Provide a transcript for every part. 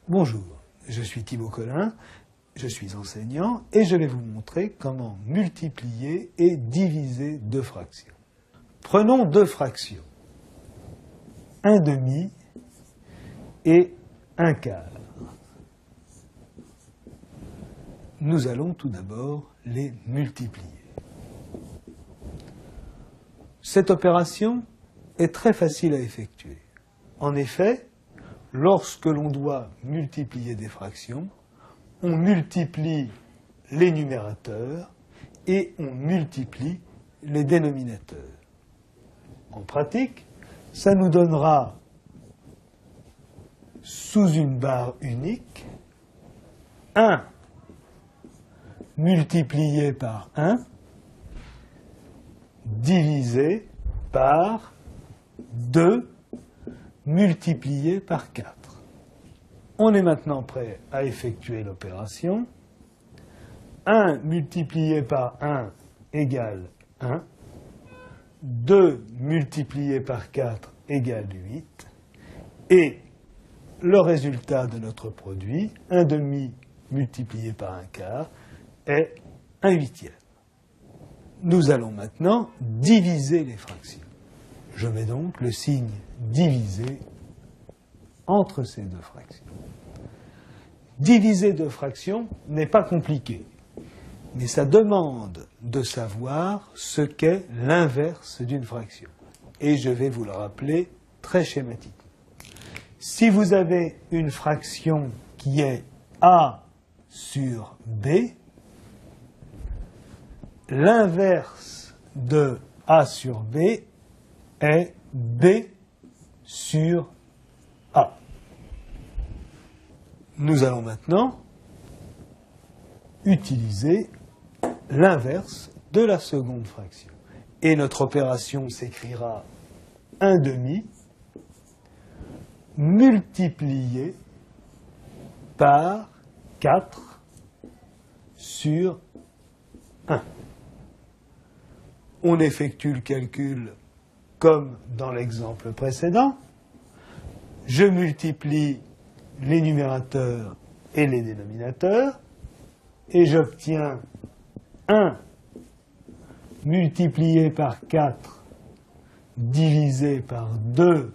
Bonjour, je suis Thibaut Collin, je suis enseignant et je vais vous montrer comment multiplier et diviser deux fractions. Prenons deux fractions, 1/2 et 1/4. Nous allons tout d'abord les multiplier. Cette opération est très facile à effectuer. En effet, lorsque l'on doit multiplier des fractions, on multiplie les numérateurs et on multiplie les dénominateurs. En pratique, ça nous donnera, sous une barre unique, 1 multiplié par 1 divisé par 2 multiplié par 4. On est maintenant prêt à effectuer l'opération. 1 multiplié par 1 égale 1. 2 multiplié par 4 égale 8. Et le résultat de notre produit, 1/2 multiplié par 1/4, est 1/8. Nous allons maintenant diviser les fractions. Je mets donc le signe divisé entre ces deux fractions. Diviser deux fractions n'est pas compliqué, mais ça demande de savoir ce qu'est l'inverse d'une fraction. Et je vais vous le rappeler très schématiquement. Si vous avez une fraction qui est A sur B, l'inverse de A sur B est B sur A. Nous allons maintenant utiliser l'inverse de la seconde fraction. Et notre opération s'écrira 1/2 multiplié par 4 sur 1. On effectue le calcul comme dans l'exemple précédent. Je multiplie les numérateurs et les dénominateurs et j'obtiens 1 multiplié par 4 divisé par 2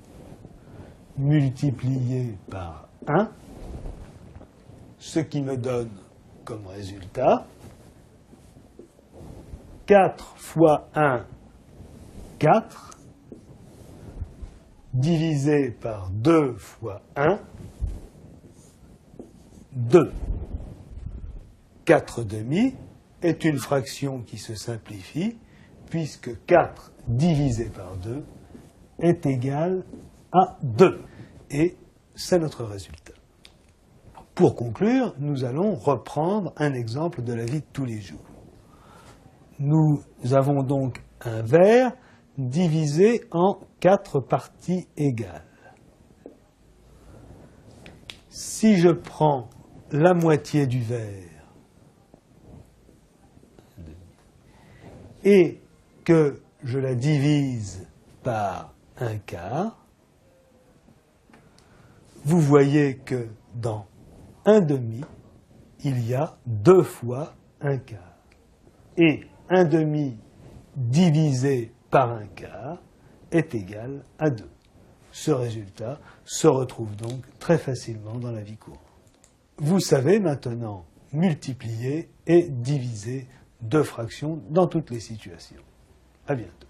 multiplié par 1, ce qui me donne comme résultat 4 fois 1, 4, divisé par 2 fois 1, 2. 4/2 est une fraction qui se simplifie, puisque 4 divisé par 2 est égal à 2. Et c'est notre résultat. Pour conclure, nous allons reprendre un exemple de la vie de tous les jours. Nous avons donc un verre divisé en 4 parties égales. Si je prends la moitié du verre et que je la divise par 1/4, vous voyez que dans 1/2, il y a 2 fois 1/4. Et 1/2 divisé par 1/4 est égal à 2. Ce résultat se retrouve donc très facilement dans la vie courante. Vous savez maintenant multiplier et diviser deux fractions dans toutes les situations. À bientôt.